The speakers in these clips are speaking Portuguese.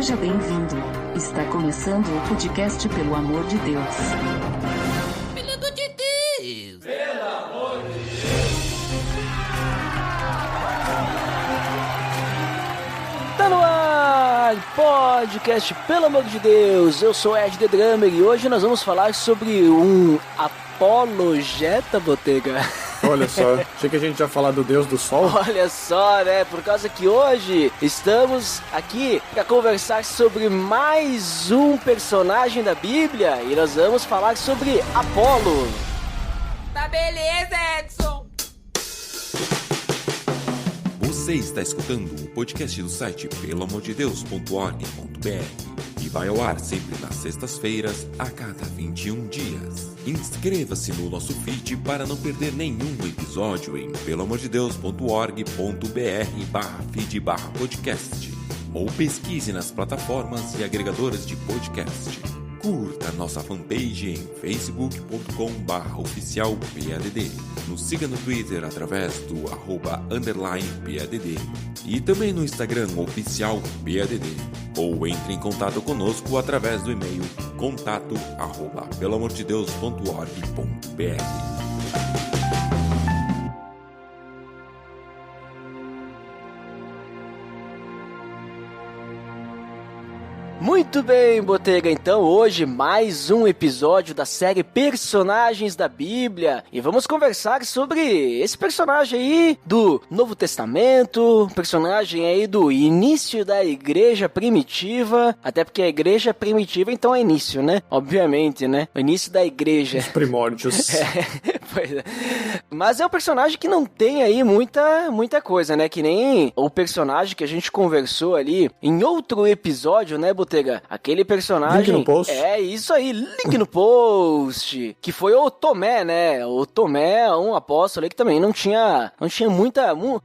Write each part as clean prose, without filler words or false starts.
Seja bem-vindo. Está começando o podcast Pelo Amor de Deus. Pelo amor de Deus! Pelo amor de Deus! Tá no ar, podcast Pelo Amor de Deus. Eu sou Ed The Drummer e hoje nós vamos falar sobre um apologeta, Botega. Olha só, achei que a gente ia falar do Deus do Sol. Olha só, né? Por causa que hoje estamos aqui para conversar sobre mais um personagem da Bíblia e nós vamos falar sobre Apolo. Tá beleza, Edson! Você está escutando o podcast do site peloamordedeus.org.br e vai ao ar sempre nas sextas-feiras, a cada 21 dias. Inscreva-se no nosso feed para não perder nenhum episódio em peloamordedeus.org.br/feed/podcast ou pesquise nas plataformas e agregadoras de podcast. Curta nossa fanpage em facebook.com/oficialpadd. Nos siga no Twitter através do @_PADD e também no Instagram oficialpadd. Ou entre em contato conosco através do e-mail contato@peloamordedeus.org.br. Muito bem, Botega, então hoje mais um episódio da série Personagens da Bíblia e vamos conversar sobre esse personagem aí do Novo Testamento, personagem aí do início da igreja primitiva, até porque a igreja primitiva então é início, né? Obviamente, né? O início da igreja. Os primórdios. Pois é. Mas é um personagem que não tem aí muita coisa, né? Que nem o personagem que a gente conversou ali em outro episódio, né, Botega? Aquele personagem... Link no post. É, isso aí, link no post. Que foi o Tomé, né? O Tomé, um apóstolo aí que também não tinha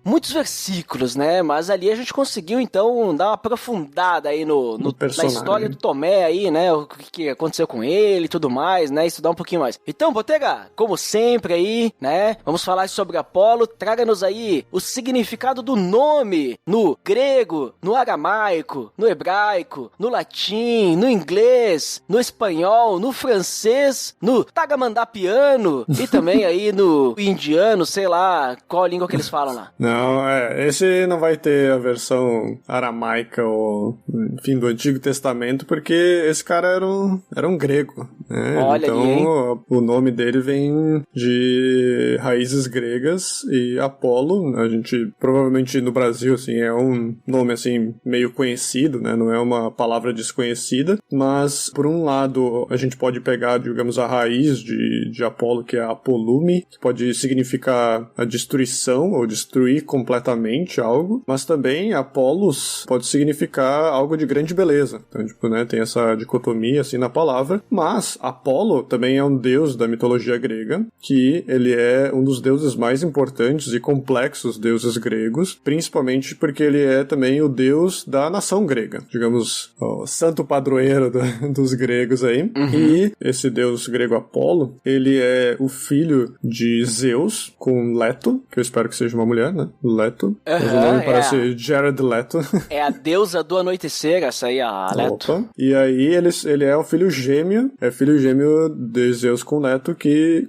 muitos versículos, né? Mas ali a gente conseguiu, então, dar uma aprofundada aí na história do Tomé aí, né? O que aconteceu com ele e tudo mais, né? Estudar um pouquinho mais. Então, Botega, como sempre aí, né? Vamos falar sobre Apolo. Traga-nos aí o significado do nome no grego, no aramaico, no hebraico, no latim, no inglês, no espanhol, no francês, no tagamandapiano e também aí no indiano, sei lá, qual língua que eles falam lá. Não, esse não vai ter a versão aramaica ou, enfim, do Antigo Testamento, porque esse cara era um grego, né? Olha então, ali, o nome dele vem de raízes gregas e Apolo, a gente, provavelmente no Brasil, assim, é um nome, assim, meio conhecido, né? Não é uma palavra desconhecida, mas por um lado a gente pode pegar, digamos, a raiz de Apolo, que é Apolume, que pode significar a destruição ou destruir completamente algo, mas também Apolos pode significar algo de grande beleza. Então, tipo, né, tem essa dicotomia assim na palavra, mas Apolo também é um deus da mitologia grega, que ele é um dos deuses mais importantes e complexos deuses gregos, principalmente porque ele é também o deus da nação grega, digamos, o santo padroeiro dos gregos aí. Uhum. E esse deus grego Apolo, ele é o filho de Zeus com Leto, que eu espero que seja uma mulher, né? Leto. Mas o nome parece Jared Leto. É a deusa do anoitecer, essa aí, a Leto. Opa. E aí ele é o filho gêmeo de Zeus com Leto,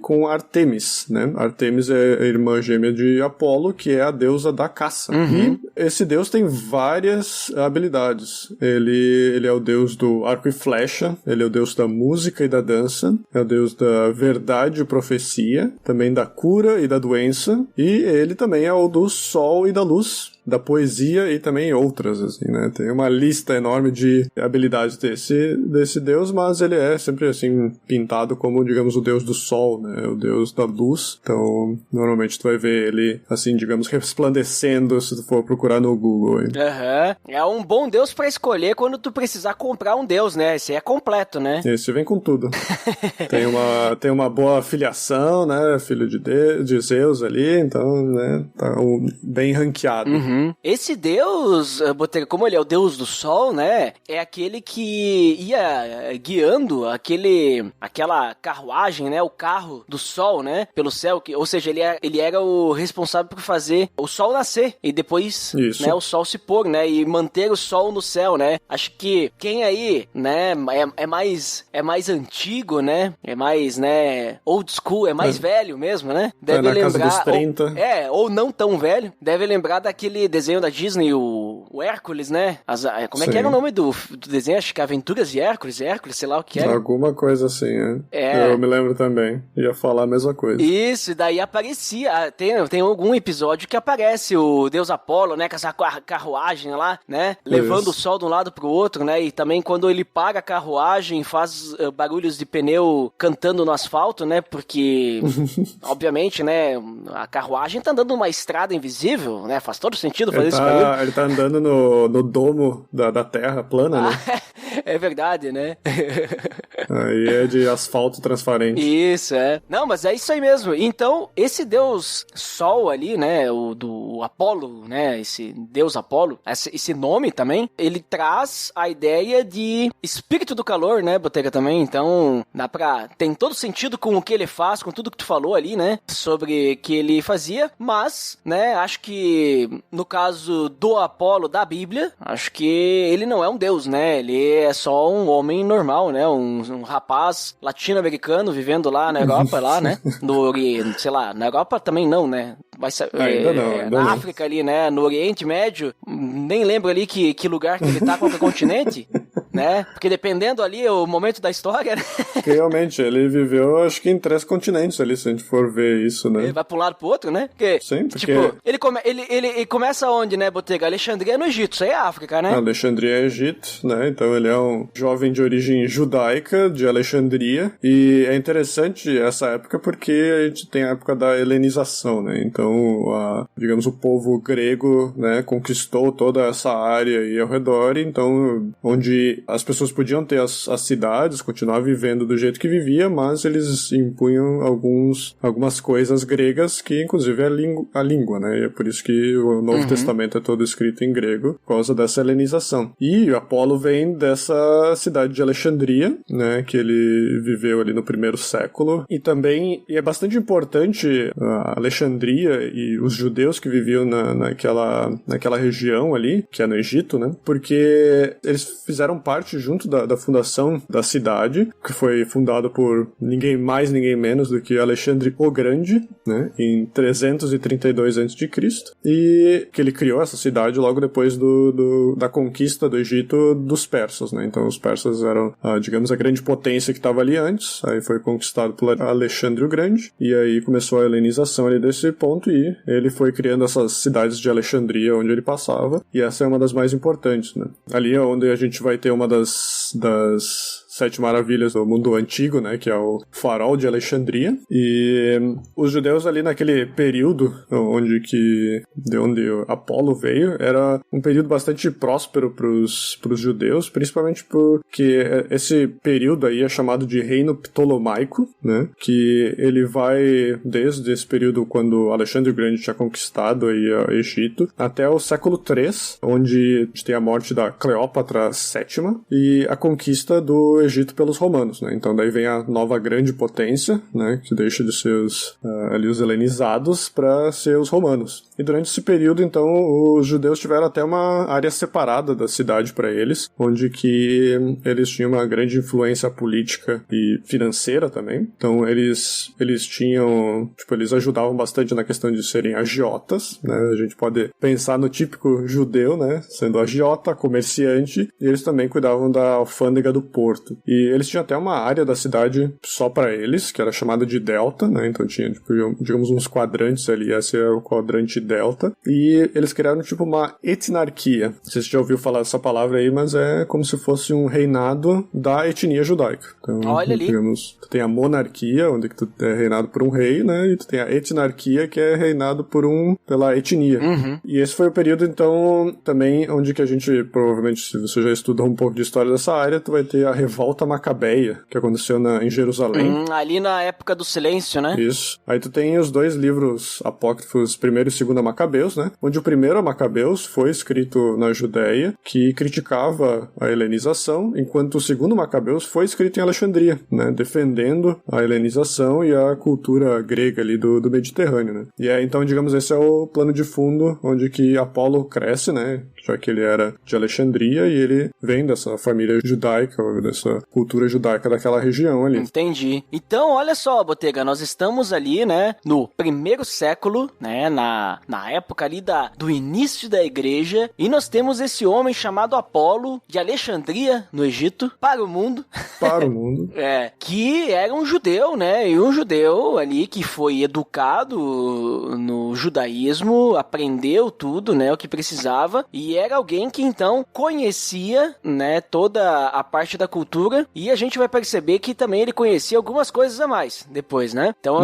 com Artemis, né? Artemis é a irmã gêmea de Apolo, que é a deusa da caça. Uhum. E esse deus tem várias habilidades. Ele é o deus do arco e flecha, ele é o deus da música e da dança, é o deus da verdade e profecia, também da cura e da doença, e ele também é o do sol e da luz, da poesia e também outras, assim, né? Tem uma lista enorme de habilidades desse deus, mas ele é sempre, assim, pintado como, digamos, o deus do sol, né? O deus da luz. Então, normalmente tu vai ver ele, assim, digamos, resplandecendo se tu for procurar no Google. Aham. É um bom deus pra escolher quando tu precisar comprar um deus, né? Esse aí é completo, né? Esse vem com tudo. Tem uma boa filiação, né? Filho de Zeus ali, então, né? Tá bem ranqueado. Uhum. Uhum. Esse deus, Botega, como ele é o deus do sol, né, é aquele que ia guiando aquela carruagem, né, o carro do sol, né, pelo céu, ou seja, ele era o responsável por fazer o sol nascer e depois, né, o sol se pôr, né, e manter o sol no céu, né. Acho que quem aí, né, é mais antigo, né, é mais, né, old school, é mais velho mesmo, né, deve lembrar, casa dos 30. Ou não tão velho, deve lembrar daquele desenho da Disney, o Hércules, né, como é que era o nome do desenho? Acho que Aventuras de Hércules, sei lá o que era. Alguma coisa assim, Eu me lembro também, ia falar a mesma coisa. Isso, e daí aparecia, tem algum episódio que aparece o deus Apolo, né, com essa carruagem lá, né, levando o sol de um lado pro outro, né, e também quando ele para a carruagem, faz barulhos de pneu cantando no asfalto, né, porque, obviamente, né, a carruagem tá andando numa estrada invisível, né, faz todo sentido fazer esse barulho. Ele tá andando no domo da terra plana, né? É verdade, né? Aí é de asfalto transparente. Isso, Não, mas é isso aí mesmo. Então, esse deus Sol ali, né, o do Apolo, né, esse deus Apolo, esse nome também, ele traz a ideia de espírito do calor, né, Botega, também. Então, tem todo sentido com o que ele faz, com tudo que tu falou ali, né, sobre que ele fazia, mas, né, acho que no caso do Apolo da Bíblia, acho que ele não é um deus, né, ele é só um homem normal, né, um rapaz latino-americano vivendo lá na Europa, lá, né, sei lá, na Europa também não, né, ainda não. África ali, né, no Oriente Médio, nem lembro ali que lugar que ele tá, qual que é o continente, né, porque dependendo ali o momento da história, né? Realmente, ele viveu, acho que em 3 continentes ali, se a gente for ver isso, né. Ele vai pra um lado pro outro, né, porque, sim, porque... tipo, ele começa onde, né, Botega? Alexandria no Egito, isso aí é África, né? Alexandria é Egito, né, então ele é um jovem de origem judaica, de Alexandria, e é interessante essa época porque a gente tem a época da helenização, né, então, digamos, o povo grego, né, conquistou toda essa área aí ao redor, então, onde as pessoas podiam ter as cidades, continuar vivendo do jeito que vivia, mas eles impunham algumas coisas gregas que, inclusive, é a língua, né, e é por isso que o Novo Testamento é todo escrito em grego, por causa dessa helenização. E Apolo vem dessa cidade de Alexandria, né, que ele viveu ali no 1º século, e também é bastante importante a Alexandria e os judeus que viviam naquela região ali, que é no Egito, né, porque eles fizeram parte junto da fundação da cidade, que foi fundada por ninguém mais, ninguém menos do que Alexandre o Grande, né, em 332 a.C., e que ele criou essa cidade logo depois da conquista do Egito dos persas, né, então os persas eram, digamos, a grande potência que estava ali antes, aí foi conquistado por Alexandre o Grande, e aí começou a helenização ali desse ponto, e ele foi criando essas cidades de Alexandria onde ele passava, e essa é uma das mais importantes, né. Ali é onde a gente vai ter uma das 7 maravilhas do mundo antigo, né, que é o farol de Alexandria, e os judeus ali naquele período de onde Apolo veio, era um período bastante próspero pros judeus, principalmente porque esse período aí é chamado de Reino Ptolomaico, né, que ele vai desde esse período quando Alexandre o Grande tinha conquistado aí o Egito, até o século III, onde a gente tem a morte da Cleópatra VII e a conquista do Egito pelos romanos, né? Então daí vem a nova grande potência, né, que deixa de ser ali os helenizados para ser os romanos. E durante esse período, então, os judeus tiveram até uma área separada da cidade para eles, onde que eles tinham uma grande influência política e financeira também. Então eles tinham, tipo, eles ajudavam bastante na questão de serem agiotas, né? A gente pode pensar no típico judeu, né, sendo agiota, comerciante, e eles também cuidavam da alfândega do porto. E eles tinham até uma área da cidade só para eles, que era chamada de Delta, né? Então tinha, tipo, digamos, uns quadrantes ali, esse é o quadrante Delta. E eles criaram, tipo, uma etnarquia. Não sei se você já ouviu falar dessa palavra aí, mas é como se fosse um reinado da etnia judaica. Então, olha ali. Digamos, tu tem a monarquia, onde tu é reinado por um rei, né? E tu tem a etnarquia, que é reinado pela etnia. E esse foi o período, então, também, onde que a gente, provavelmente, se você já estudou um pouco de história dessa área, tu vai ter a revolta Revolta Macabeia, que aconteceu em Jerusalém. Ali na época do silêncio, né? Isso. Aí tu tem os 2 livros apócrifos, primeiro e segundo Macabeus, né? Onde o primeiro Macabeus foi escrito na Judéia, que criticava a helenização, enquanto o segundo Macabeus foi escrito em Alexandria, né? Defendendo a helenização e a cultura grega ali do Mediterrâneo, né? E então, digamos, esse é o plano de fundo onde que Apolo cresce, né? Já que ele era de Alexandria e ele vem dessa família judaica, dessa cultura judaica daquela região ali. Entendi. Então, olha só, Botega, nós estamos ali, né, no 1º século, né, na época ali do início da igreja, e nós temos esse homem chamado Apolo, de Alexandria, no Egito, para o mundo. Para o mundo. Que era um judeu, né, e um judeu ali que foi educado no judaísmo, aprendeu tudo, né, o que precisava, e era alguém que então conhecia, né, toda a parte da cultura, e a gente vai perceber que também ele conhecia algumas coisas a mais depois, né? Então,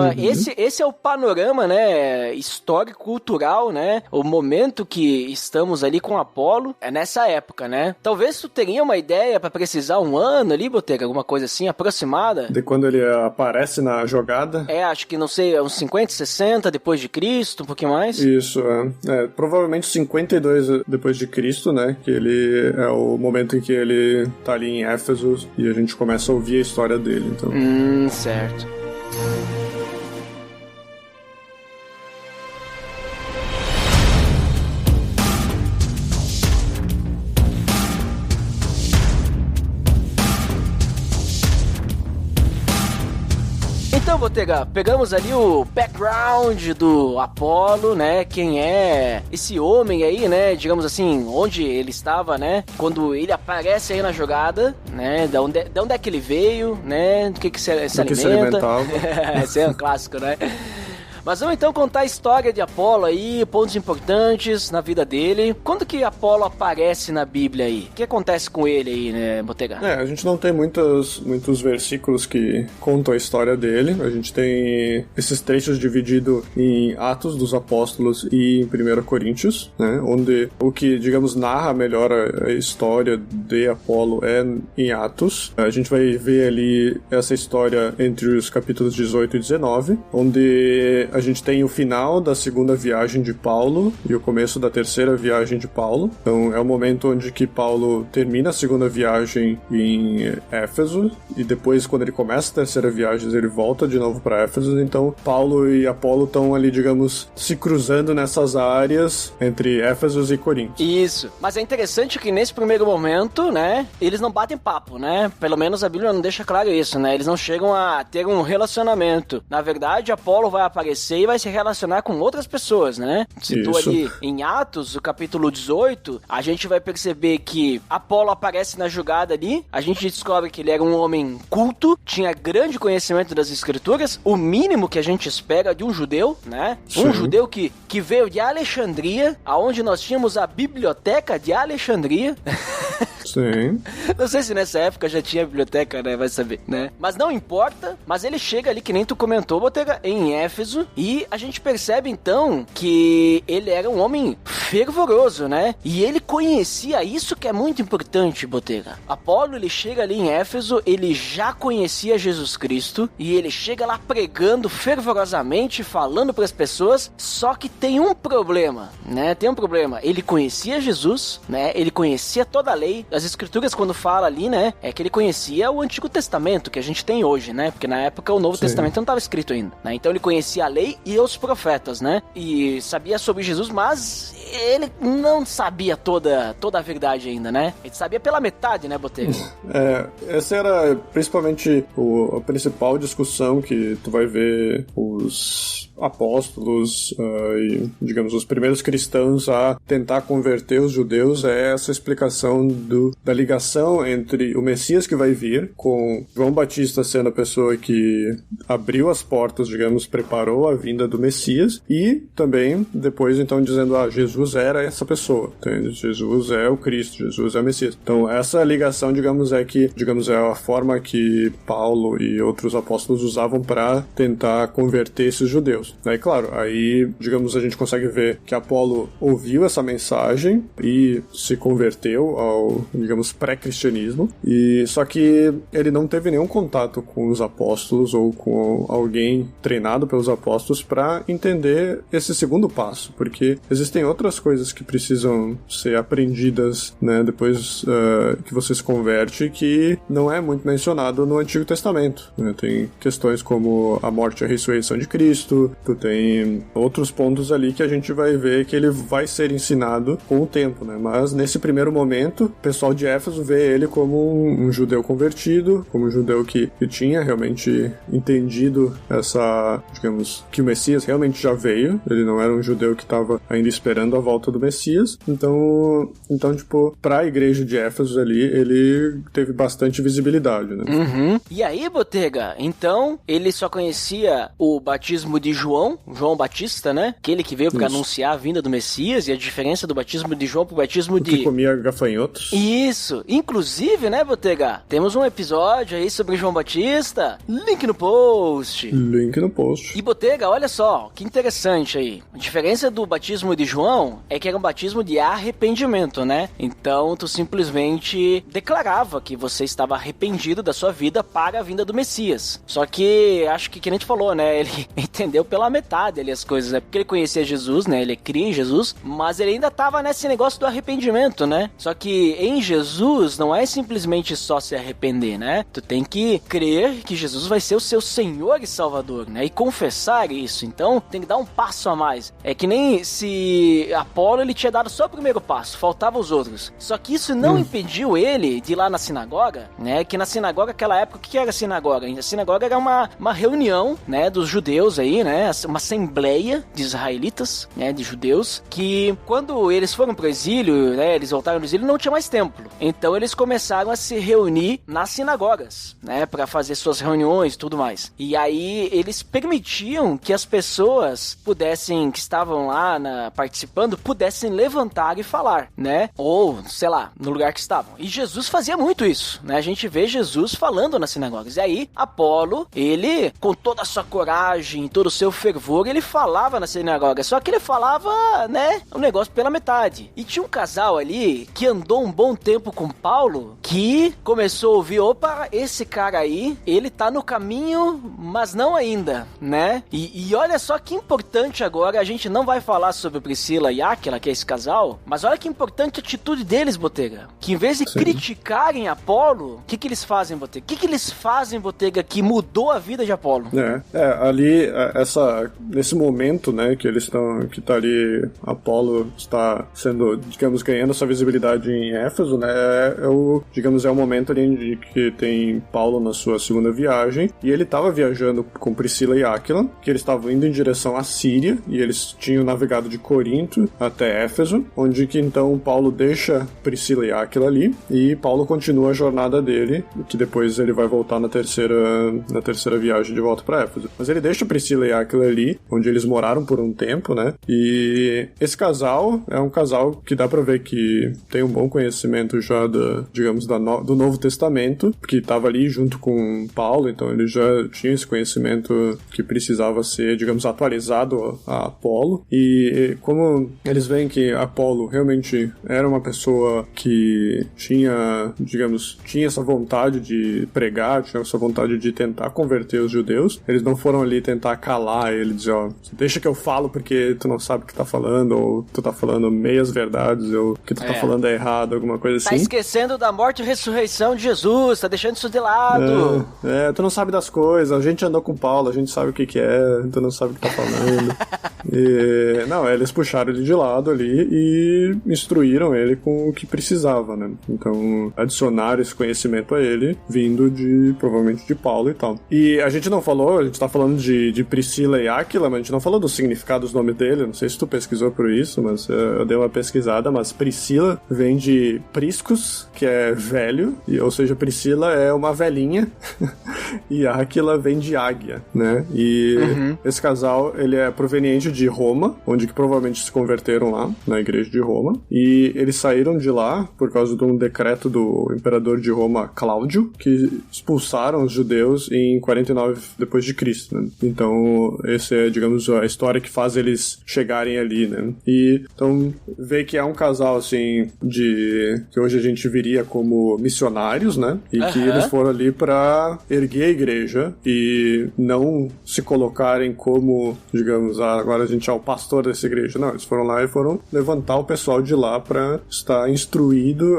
esse é o panorama, né, histórico, cultural, né, o momento que estamos ali com Apolo, é nessa época, né? Talvez tu teria uma ideia pra precisar um ano ali, Botega, alguma coisa assim, aproximada? De quando ele aparece na jogada? Acho que, não sei, uns 50, 60 depois de Cristo, um pouquinho mais? Isso, provavelmente 52 depois de Cristo, né, que ele é o momento em que ele tá ali em Éfeso e a gente começa a ouvir a história dele, então. Certo. Então, Botega, pegamos ali o background do Apolo, né? Quem é esse homem aí, né? Digamos assim, onde ele estava, né? Quando ele aparece aí na jogada, né? De onde é que ele veio, né? Do que se alimenta. Que se alimentava. Esse é um clássico, né? Mas vamos então contar a história de Apolo aí, pontos importantes na vida dele. Quando que Apolo aparece na Bíblia aí? O que acontece com ele aí, né, Botega? A gente não tem muitos versículos que contam a história dele. A gente tem esses trechos divididos em Atos dos Apóstolos e em 1 Coríntios, né? Onde o que, digamos, narra melhor a história de Apolo é em Atos. A gente vai ver ali essa história entre os capítulos 18 e 19, onde a gente tem o final da segunda viagem de Paulo e o começo da terceira viagem de Paulo. Então é o momento onde que Paulo termina a segunda viagem em Éfeso e depois, quando ele começa a terceira viagem, ele volta de novo para Éfeso. Então Paulo e Apolo estão ali, digamos, se cruzando nessas áreas entre Éfeso e Corinto. Isso. Mas é interessante que nesse primeiro momento, né, eles não batem papo, né? Pelo menos a Bíblia não deixa claro isso, né? Eles não chegam a ter um relacionamento. Na verdade, Apolo vai aparecer e vai se relacionar com outras pessoas, né? Citou ali em Atos, o capítulo 18, a gente vai perceber que Apolo aparece na jogada ali, a gente descobre que ele era um homem culto, tinha grande conhecimento das escrituras, o mínimo que a gente espera de um judeu, né? Sim. Um judeu que veio de Alexandria, aonde nós tínhamos a biblioteca de Alexandria. Sim. Não sei se nessa época já tinha biblioteca, né? Vai saber, né? Mas não importa, mas ele chega ali, que nem tu comentou, Botega, em Éfeso, e a gente percebe então que ele era um homem fervoroso, né? E ele conhecia, isso que é muito importante, Botega. Apolo, ele chega ali em Éfeso, ele já conhecia Jesus Cristo, e ele chega lá pregando fervorosamente, falando para as pessoas, só que tem um problema, né? Tem um problema. Ele conhecia Jesus, né? Ele conhecia toda a lei. As escrituras, quando fala ali, né, é que ele conhecia o Antigo Testamento, que a gente tem hoje, né? Porque na época o Novo Testamento não estava escrito ainda, né? Então ele conhecia a lei e os profetas, né? E sabia sobre Jesus, mas ele não sabia toda a verdade ainda, né? Ele sabia pela metade, né, Botega? Essa era principalmente a principal discussão que tu vai ver os apóstolos e, digamos, os primeiros cristãos a tentar converter os judeus, é essa explicação da ligação entre o Messias que vai vir, com João Batista sendo a pessoa que abriu as portas, digamos, preparou a vinda do Messias, e também depois então dizendo, Jesus Jesus era essa pessoa, entende? Jesus é o Cristo, Jesus é o Messias. Então, essa ligação, digamos, é a forma que Paulo e outros apóstolos usavam para tentar converter esses judeus. Daí, claro, aí, digamos, a gente consegue ver que Apolo ouviu essa mensagem e se converteu ao, digamos, pré-cristianismo, e só que ele não teve nenhum contato com os apóstolos ou com alguém treinado pelos apóstolos para entender esse segundo passo, porque existem outras coisas que precisam ser aprendidas, né, depois que você se converte, que não é muito mencionado no Antigo Testamento, né? Tem questões como a morte e a ressurreição de Cristo, tu tem outros pontos ali que a gente vai ver que ele vai ser ensinado com o tempo, né? Mas nesse primeiro momento, o pessoal de Éfeso vê ele como um judeu convertido, como um judeu que tinha realmente entendido essa, digamos, que o Messias realmente já veio, ele não era um judeu que estava ainda esperando a volta do Messias, então tipo, pra igreja de Éfeso ali, ele teve bastante visibilidade, né? Uhum. E aí, Botega, então, ele só conhecia o batismo de João Batista, né? Aquele que veio para anunciar a vinda do Messias, e a diferença do batismo de João pro batismo de... que comia gafanhotos. Isso. Inclusive, né, Botega, temos um episódio aí sobre João Batista. Link no post. E, Botega, olha só, que interessante aí. A diferença do batismo de João é que era um batismo de arrependimento, né? Então, tu simplesmente declarava que você estava arrependido da sua vida para a vinda do Messias. Só que, acho que a gente falou, né? Ele entendeu pela metade ali as coisas, né? Porque ele conhecia Jesus, né? Ele cria em Jesus, mas ele ainda tava nesse negócio do arrependimento, né? Só que em Jesus não é simplesmente só se arrepender, né? Tu tem que crer que Jesus vai ser o seu Senhor e Salvador, né? E confessar isso. Então, tem que dar um passo a mais. É que nem se Apolo, ele tinha dado só o primeiro passo, faltavam os outros. Só que isso não impediu ele de ir lá na sinagoga, né? Que na sinagoga, naquela época, o que era a sinagoga? A sinagoga era uma reunião, né? Dos judeus aí, né? Uma assembleia de israelitas, né? De judeus, que quando eles foram pro exílio, né? Eles voltaram do exílio, não tinha mais templo. Então, eles começaram a se reunir nas sinagogas, né? Pra fazer suas reuniões e tudo mais. E aí, eles permitiam que as pessoas pudessem, que estavam lá participando, pudessem levantar e falar, né? Ou, sei lá, no lugar que estavam. E Jesus fazia muito isso, né? A gente vê Jesus falando nas sinagogas. E aí, Apolo, ele, com toda a sua coragem, todo o seu fervor, ele falava na sinagoga. Só que ele falava, né? O negócio pela metade. E tinha um casal ali que andou um bom tempo com Paulo, que começou a ouvir, opa, esse cara aí, ele tá no caminho, mas não ainda, né? E olha só que importante agora, a gente não vai falar sobre Priscila e Áquila, que é esse casal, mas olha que importante a atitude deles, Botega. Que em vez de criticarem Apolo, o que eles fazem, Botega? O que eles fazem, Botega, que mudou a vida de Apolo? Ali, nesse momento, né, que eles estão, que tá ali, Apolo está sendo, digamos, ganhando sua visibilidade em Éfeso, né, é o momento ali em que tem Paulo na sua segunda viagem, e ele estava viajando com Priscila e Áquila, que eles estavam indo em direção à Síria, e eles tinham navegado de Corinto até Éfeso, onde que então Paulo deixa Priscila e Áquila ali, e Paulo continua a jornada dele, que depois ele vai voltar na terceira viagem de volta para Éfeso. Mas ele deixa Priscila e Áquila ali, onde eles moraram por um tempo, né? E esse casal é um casal que dá pra ver que tem um bom conhecimento já do Novo Testamento, que estava ali junto com Paulo, então ele já tinha esse conhecimento que precisava ser, digamos, atualizado a Apolo. E como eles veem que Apolo realmente era uma pessoa que tinha essa vontade de pregar, tinha essa vontade de tentar converter os judeus, eles não foram ali tentar calar ele, dizer, ó, deixa que eu falo porque tu não sabe o que tá falando, ou tu tá falando meias verdades, ou o que tu tá falando é errado, alguma coisa assim. Tá esquecendo da morte e ressurreição de Jesus, tá deixando isso de lado. Tu não sabe das coisas, a gente andou com Paulo, a gente sabe o que é, tu não sabe o que tá falando. Eles puxaram ele de lado ali e instruíram ele com o que precisava, né? Então, adicionaram esse conhecimento a ele, vindo provavelmente de Paulo e tal. E a gente não falou, a gente tá falando de Priscila e Áquila, mas a gente não falou do significado dos nomes dele, não sei se tu pesquisou por isso, mas eu dei uma pesquisada, mas Priscila vem de Priscus, que é velho, ou seja, Priscila é uma velhinha, e Áquila vem de águia, né? E esse casal, ele é proveniente de de Roma, onde que provavelmente se converteram lá, na igreja de Roma, e eles saíram de lá por causa de um decreto do imperador de Roma, Cláudio, que expulsaram os judeus em 49 depois de Cristo, né? Então, essa é, digamos, a história que faz eles chegarem ali, né? E, então, vê que é um casal, assim, que hoje a gente viria como missionários, né? E que eles foram ali pra erguer a igreja e não se colocarem como, digamos, agora a gente é o pastor dessa igreja. Não, eles foram lá e foram levantar o pessoal de lá pra estar instruído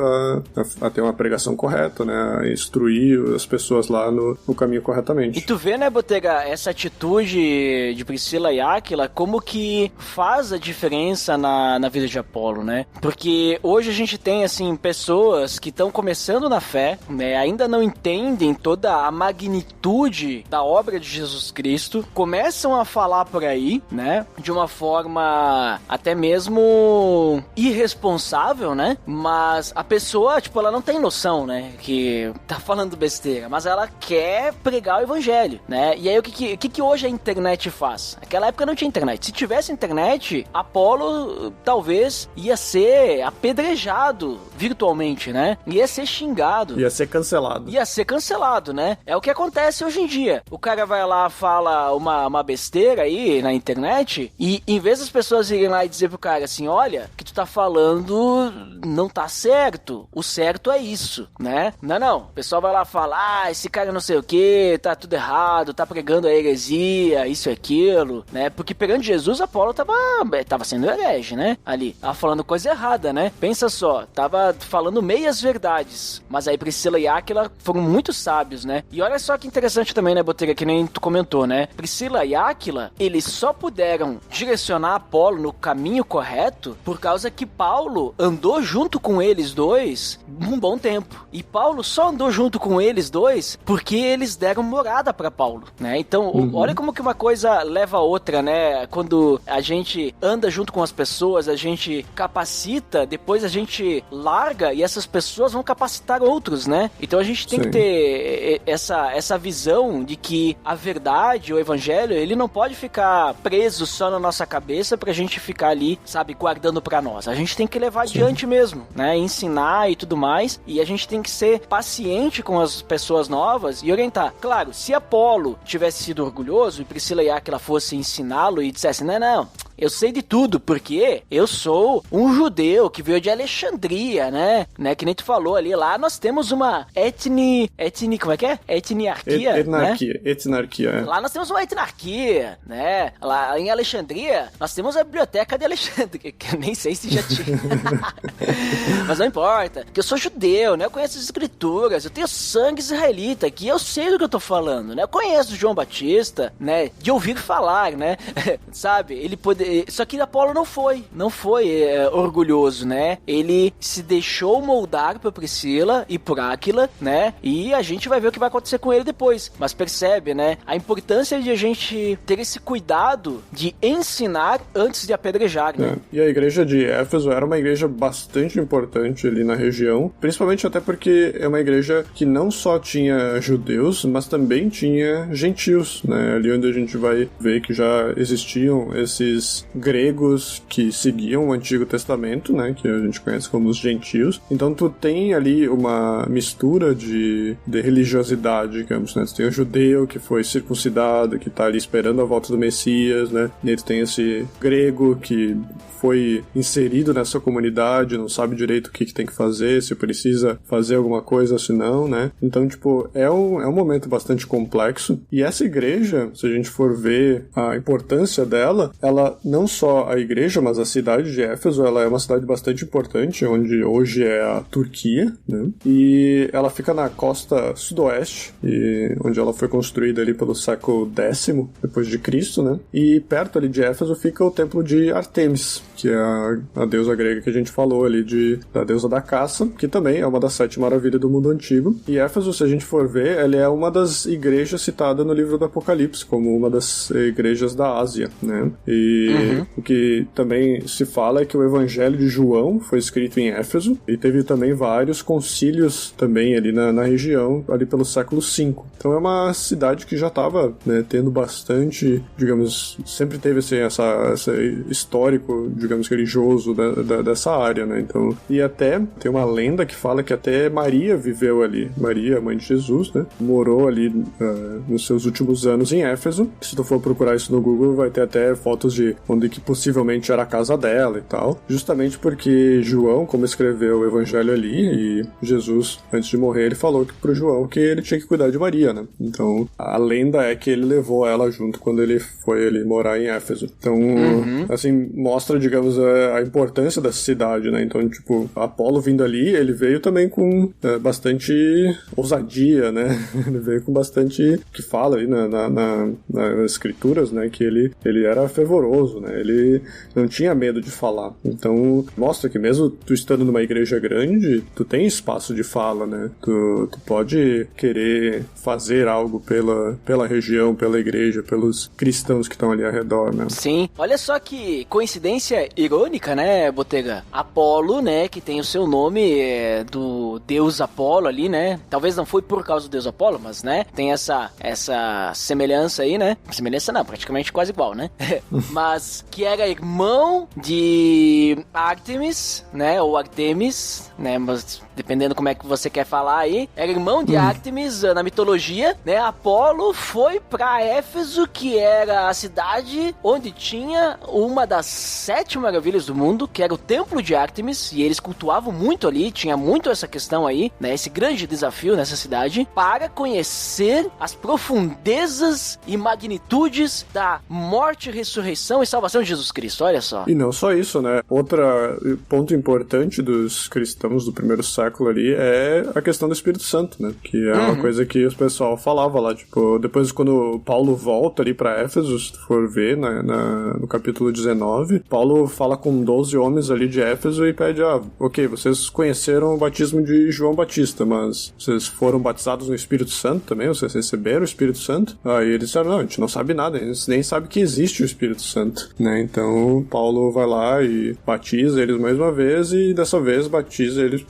a ter uma pregação correta, né? A instruir as pessoas lá no caminho corretamente. E tu vê, né, Botega, essa atitude de Priscila e Áquila, como que faz a diferença na vida de Apolo, né? Porque hoje a gente tem, assim, pessoas que estão começando na fé, né? Ainda não entendem toda a magnitude da obra de Jesus Cristo, começam a falar por aí, né? De uma forma até mesmo irresponsável, né? Mas a pessoa, tipo, ela não tem noção, né? Que tá falando besteira, mas ela quer pregar o evangelho, né? E aí o que hoje a internet faz? Naquela época não tinha internet. Se tivesse internet, Apolo talvez ia ser apedrejado virtualmente, né? Ia ser xingado. Ia ser cancelado. Ia ser cancelado, né? É o que acontece hoje em dia. O cara vai lá, fala uma besteira aí na internet e em vez das pessoas irem lá e dizer pro cara assim, olha, o que tu tá falando não tá certo. O certo é isso, né? Não. O pessoal vai lá falar, esse cara não sei o que, tá tudo errado, tá pregando a heresia, isso e aquilo, né? Porque pregando Jesus, Apolo tava sendo herege, né? Ali, tava falando coisa errada, né? Pensa só, tava falando meias verdades, mas aí Priscila e Áquila foram muito sábios, né? E olha só que interessante também, né, Botega, que nem tu comentou, né? Priscila e Áquila, eles só puderam direcionar Apolo no caminho correto por causa que Paulo andou junto com eles dois um bom tempo. E Paulo só andou junto com eles dois porque eles deram morada pra Paulo, né? Então, olha como que uma coisa leva a outra, né? Quando a gente anda junto com as pessoas, a gente capacita, depois a gente larga e essas pessoas vão capacitar outros, né? Então a gente tem que ter essa visão de que a verdade, o evangelho, ele não pode ficar preso só na nossa cabeça pra gente ficar ali, sabe, guardando pra nós. A gente tem que levar adiante mesmo, né? Ensinar e tudo mais, e a gente tem que ser paciente com as pessoas novas e orientar. Claro, se Apolo tivesse sido orgulhoso e Priscila e Áquila fossem ensiná-lo e dissessem, não, eu sei de tudo, porque eu sou um judeu que veio de Alexandria, né? Que nem tu falou ali, lá nós temos uma como é que é? Etniarquia, etnarquia, é. Lá nós temos uma etnarquia, né? Lá em Alexandria, nós temos a biblioteca de Alexandria, que eu nem sei se já tinha. Mas não importa, que eu sou judeu, né? Eu conheço as escrituras, eu tenho sangue israelita aqui, eu sei do que eu tô falando, né? Eu conheço João Batista, né? De ouvir falar, né? Sabe? Ele só que Apolo não foi orgulhoso, né? Ele se deixou moldar por Priscila e por Áquila, né? E a gente vai ver o que vai acontecer com ele depois. Mas percebe, né? A importância de a gente ter esse cuidado de ensinar antes de apedrejar, né? E a igreja de Éfeso era uma igreja bastante importante ali na região, principalmente até porque é uma igreja que não só tinha judeus, mas também tinha gentios, né? Ali onde a gente vai ver que já existiam esses gregos que seguiam o Antigo Testamento, né, que a gente conhece como os gentios. Então tu tem ali uma mistura de religiosidade, digamos, né? Tu tem o judeu que foi circuncidado, que tá ali esperando a volta do Messias, né? E tu tem esse grego que foi inserido nessa comunidade, não sabe direito o que tem que fazer, se precisa fazer alguma coisa, se não, né? Então, tipo, é um momento bastante complexo. E essa igreja, se a gente for ver a importância dela, ela não só a igreja, mas a cidade de Éfeso, ela é uma cidade bastante importante, onde hoje é a Turquia, né? E ela fica na costa sudoeste, onde ela foi construída ali pelo século X depois de Cristo, né? E perto ali de Éfeso fica o templo de Ártemis, que é a deusa grega que a gente falou ali, da deusa da caça, que também é uma das 7 maravilhas do mundo antigo. E Éfeso, se a gente for ver, ela é uma das igrejas citada no livro do Apocalipse, como uma das igrejas da Ásia, né? E o que também se fala é que o Evangelho de João foi escrito em Éfeso e teve também vários concílios também ali na região, ali pelo século V. Então é uma cidade que já estava, né, tendo bastante, digamos, sempre teve assim, esse histórico, digamos, religioso dessa área, né? Então, e até tem uma lenda que fala que até Maria viveu ali. Maria, mãe de Jesus, né? Morou ali nos seus últimos anos em Éfeso. Se tu for procurar isso no Google, vai ter até fotos de onde que possivelmente era a casa dela e tal. Justamente porque João, como escreveu o evangelho ali, e Jesus, antes de morrer, ele falou pro João que ele tinha que cuidar de Maria, né? Então, a lenda é que ele levou ela junto quando ele foi ali morar em Éfeso. Então, assim, mostra, digamos, a importância dessa cidade, né? Então, tipo, Apolo vindo ali, ele veio também com bastante ousadia, né? Ele veio com bastante, que fala aí nas escrituras, né? Que ele era fervoroso, né? Ele não tinha medo de falar. Então, mostra que mesmo tu estando numa igreja grande, tu tem espaço de fala, né? Tu pode querer fazer algo pela região, pela igreja, pelos cristãos que estão ali ao redor, né? Sim. Olha só que coincidência irônica, né, Botega? Apolo, né, que tem o seu nome do deus Apolo ali, né? Talvez não foi por causa do deus Apolo, mas, né, tem essa semelhança aí, né? Semelhança não, praticamente quase igual, né? Mas que era irmão de Ártemis, né, ou Artemis, né, mas dependendo como é que você quer falar aí, era irmão de Ártemis na mitologia, né? Apolo foi pra Éfeso, que era a cidade onde tinha uma das 7 maravilhas do mundo, que era o templo de Ártemis, e eles cultuavam muito ali, tinha muito essa questão aí, né? Esse grande desafio nessa cidade, para conhecer as profundezas e magnitudes da morte, ressurreição e salvação de Jesus Cristo, olha só. E não só isso, né? Outro ponto importante dos cristãos do primeiro século ali é a questão do Espírito Santo, né? Que é uma coisa que o pessoal falava lá, tipo, depois quando Paulo volta ali pra Éfeso, se tu for ver, no capítulo 19, Paulo fala com 12 homens ali de Éfeso e pede, ok, vocês conheceram o batismo de João Batista, mas vocês foram batizados no Espírito Santo também? Vocês receberam o Espírito Santo? Aí eles disseram, não, a gente não sabe nada, a gente nem sabe que existe o Espírito Santo, né? Então, Paulo vai lá e batiza eles mais uma vez e dessa vez batiza eles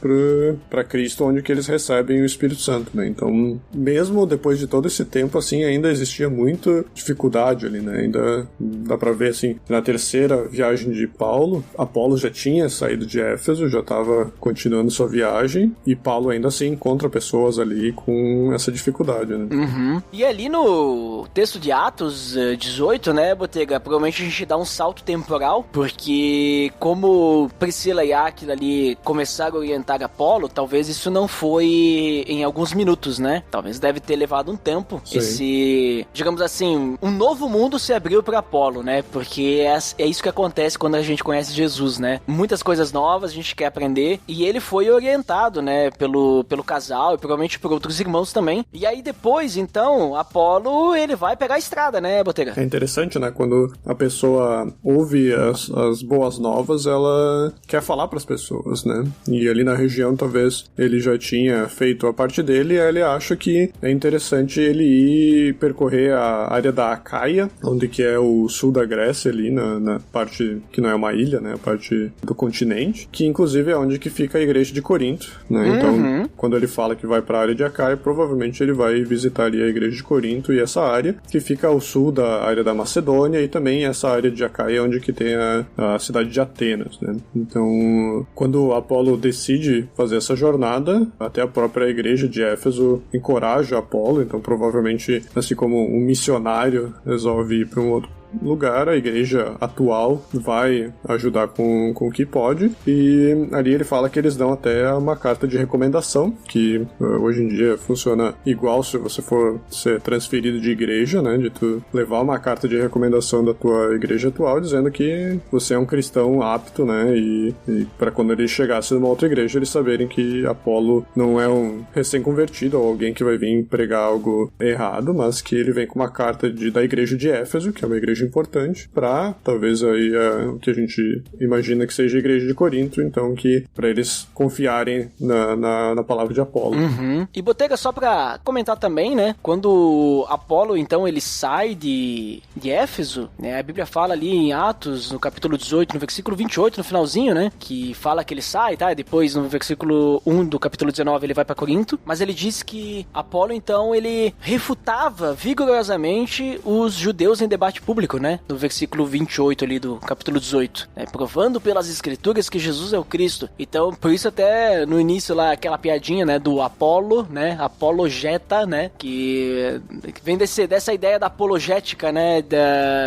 pra Cristo, onde que eles recebem o Espírito Santo, né? Então, mesmo depois de todo esse tempo, assim, ainda existia muita dificuldade ali, né? Ainda dá pra ver, assim, na terceira viagem de Paulo, Apolo já tinha saído de Éfeso, já estava continuando sua viagem, e Paulo ainda assim encontra pessoas ali com essa dificuldade, né? E ali no texto de Atos 18, né, Botega, provavelmente a gente dá um salto temporal, porque como Priscila e Áquila ali começaram a orientar Apolo, talvez isso não foi em alguns minutos, né? Talvez deve ter levado um tempo. Sim. Esse, digamos assim, um novo mundo se abriu para Apolo, né? Porque é isso que acontece quando a gente conhece Jesus, né? Muitas coisas novas a gente quer aprender, e ele foi orientado, né, pelo casal e provavelmente por outros irmãos também. E aí depois, então, Apolo, ele vai pegar a estrada, né, Botega? É interessante, né? Quando a pessoa ouve as boas novas, ela quer falar para as pessoas, né? E ali na região, talvez ele já tinha feito a parte dele, e ele acha que é interessante ele ir percorrer a área da Acaia, onde que é o sul da Grécia ali, na parte que não é uma ilha, né? A parte do continente, que inclusive é onde que fica a igreja de Corinto, né? Então, quando ele fala que vai para a área de Acaia, provavelmente ele vai visitar ali a igreja de Corinto e essa área, que fica ao sul da área da Macedônia, e também essa área de Acaia, onde que tem a cidade de Atenas, né? Então, quando Apolo decide fazer essa jornada, até a própria igreja de Éfeso encoraja Apolo, então provavelmente, assim como um missionário resolve ir para um outro lugar, a igreja atual vai ajudar com o que pode, e ali ele fala que eles dão até uma carta de recomendação, que hoje em dia funciona igual se você for ser transferido de igreja, né, de tu levar uma carta de recomendação da tua igreja atual, dizendo que você é um cristão apto, né, e para quando ele chegasse numa outra igreja, eles saberem que Apolo não é um recém-convertido ou alguém que vai vir pregar algo errado, mas que ele vem com uma carta da igreja de Éfeso, que é uma igreja igreja importante, para talvez aí o que a gente imagina que seja a igreja de Corinto, então que para eles confiarem na palavra de Apolo. Uhum. E Botega, só pra comentar também, né, quando Apolo, então, ele sai de Éfeso, né, a Bíblia fala ali em Atos, no capítulo 18, no versículo 28, no finalzinho, né, que fala que ele sai, tá, e depois no versículo 1 do capítulo 19 ele vai pra Corinto, mas ele diz que Apolo, então, ele refutava vigorosamente os judeus em debate público, né, no versículo 28 ali do capítulo 18, né, provando pelas escrituras que Jesus é o Cristo. Então, por isso até no início lá, aquela piadinha, né, do Apolo, né, apologeta, né, que vem dessa ideia da apologética, né,